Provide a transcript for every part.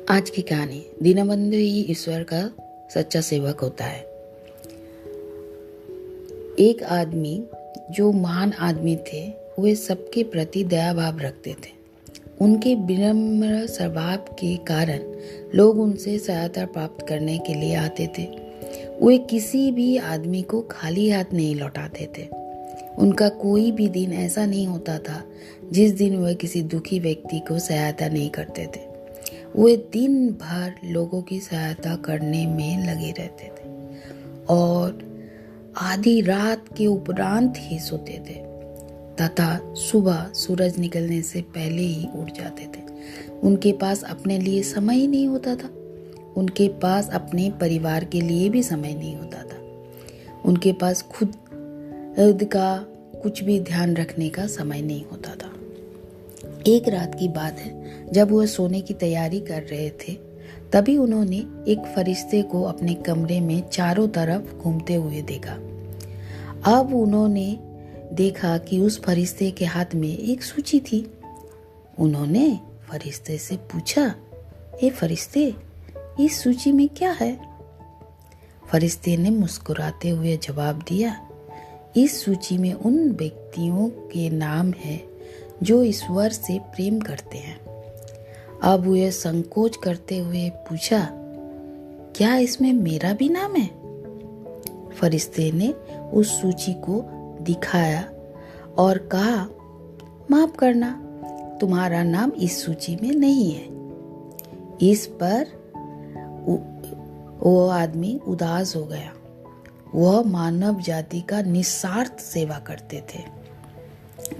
आज की कहानी। दीनबंधु ही ईश्वर का सच्चा सेवक होता है। एक आदमी जो महान आदमी थे, वे सबके प्रति दया भाव रखते थे। उनके विनम्र स्वभाव के कारण लोग उनसे सहायता प्राप्त करने के लिए आते थे। वे किसी भी आदमी को खाली हाथ नहीं लौटाते थे। उनका कोई भी दिन ऐसा नहीं होता था जिस दिन वह किसी दुखी व्यक्ति को सहायता नहीं करते थे। वे दिन भर लोगों की सहायता करने में लगे रहते थे और आधी रात के उपरांत ही सोते थे तथा सुबह सूरज निकलने से पहले ही उठ जाते थे। उनके पास अपने लिए समय ही नहीं होता था। उनके पास अपने परिवार के लिए भी समय नहीं होता था। उनके पास खुद का कुछ भी ध्यान रखने का समय नहीं होता था। एक रात की बात है, जब वह सोने की तैयारी कर रहे थे, तभी उन्होंने एक फरिश्ते को अपने कमरे में चारों तरफ घूमते हुए देखा। अब उन्होंने देखा कि उस फरिश्ते के हाथ में एक सूची थी। उन्होंने फरिश्ते से पूछा, "ए फरिश्ते, इस सूची में क्या है?" फरिश्ते ने मुस्कुराते हुए जवाब दिया, "इस सूची में उन व्यक्तियों के नाम हैं जो ईश्वर से प्रेम करते हैं।" अब वह संकोच करते हुए पूछा, "क्या इसमें मेरा भी नाम है?" फरिश्ते ने उस सूची को दिखाया और कहा, "माफ करना, तुम्हारा नाम इस सूची में नहीं है।" इस पर वो आदमी उदास हो गया। वह मानव जाति का निस्वार्थ सेवा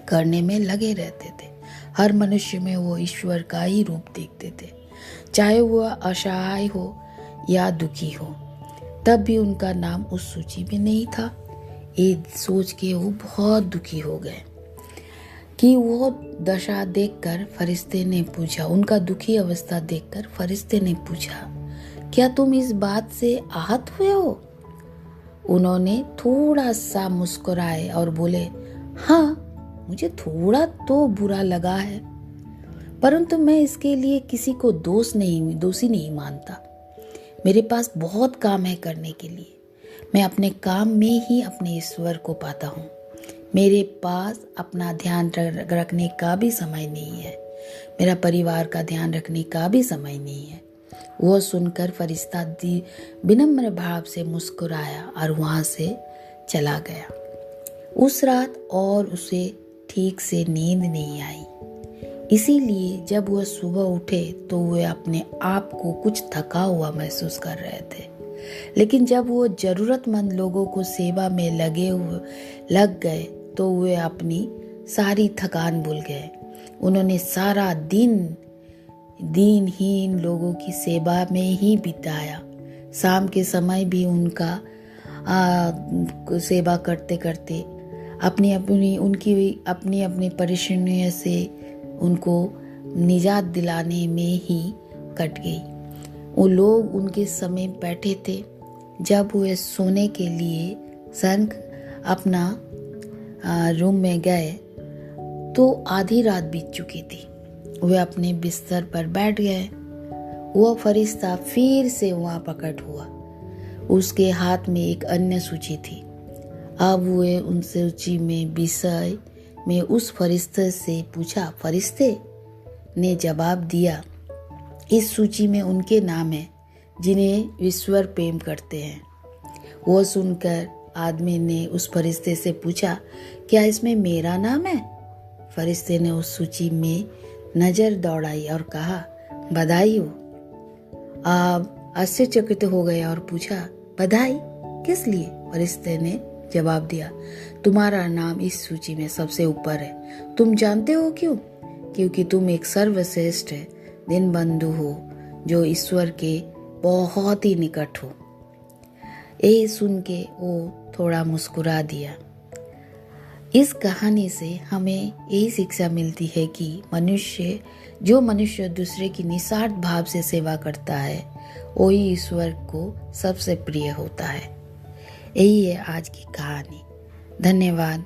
करने में लगे रहते थे। हर मनुष्य में वो ईश्वर का ही रूप देखते थे, चाहे वह असहाय हो या दुखी हो। तब भी उनका नाम उस सूची में नहीं था। ये सोच के वो बहुत दुखी हो गए कि वो दशा देखकर फरिश्ते ने पूछा, उनका दुखी अवस्था देखकर फरिश्ते ने पूछा, "क्या तुम इस बात से आहत हुए हो?" उन्होंने थोड़ा सा मुस्कुराए और बोले, "हाँ, मुझे थोड़ा तो बुरा लगा है, परंतु मैं इसके लिए किसी को दोषी नहीं मानता। मेरे पास बहुत काम है करने के लिए। मैं अपने काम में ही अपने ईश्वर को पाता हूँ। मेरे पास अपना ध्यान रखने का भी समय नहीं है। मेरा परिवार का ध्यान रखने का भी समय नहीं है।" वह सुनकर फरिश्ता विनम्र भाव से मुस्कुराया और वहां से चला गया। उस रात और उसे ठीक से नींद नहीं आई। इसीलिए जब वह सुबह उठे तो वे अपने आप को कुछ थका हुआ महसूस कर रहे थे। लेकिन जब वो जरूरतमंद लोगों को सेवा में लग गए तो वे अपनी सारी थकान भूल गए। उन्होंने सारा दिन दीनहीन लोगों की सेवा में ही बिताया। शाम के समय भी उनका सेवा करते करते अपनी अपनी परेशानियों से उनको निजात दिलाने में ही कट गई। वो लोग उनके समय बैठे थे। जब वे सोने के लिए अपना रूम में गए तो आधी रात बीत चुकी थी। वे अपने बिस्तर पर बैठ गए। वह फरिश्ता फिर से वहां प्रकट हुआ। उसके हाथ में एक अन्य सूची थी। अब वे उन सूची में विषय में उस फरिश्ते से पूछा। फरिश्ते ने जवाब दिया, "इस सूची में उनके नाम हैं जिन्हें ईश्वर प्रेम करते हैं।" वो सुनकर आदमी ने उस फरिश्ते से पूछा, "क्या इसमें मेरा नाम है?" फरिश्ते ने उस सूची में नजर दौड़ाई और कहा, "बधाई हो।" आप आश्चर्यचकित हो गए और पूछा, "बधाई किस लिए?" फरिश्ते ने जवाब दिया, "तुम्हारा नाम इस सूची में सबसे ऊपर है। तुम जानते हो क्यों? क्योंकि तुम एक सर्वश्रेष्ठ दीनबंधु हो जो ईश्वर के बहुत ही निकट हो।" ये सुन के वो थोड़ा मुस्कुरा दिया। इस कहानी से हमें यही शिक्षा मिलती है कि जो मनुष्य दूसरे की निस्वार्थ भाव से सेवा करता है, वही ईश्वर को सबसे प्रिय होता है। यही है आज की कहानी। धन्यवाद।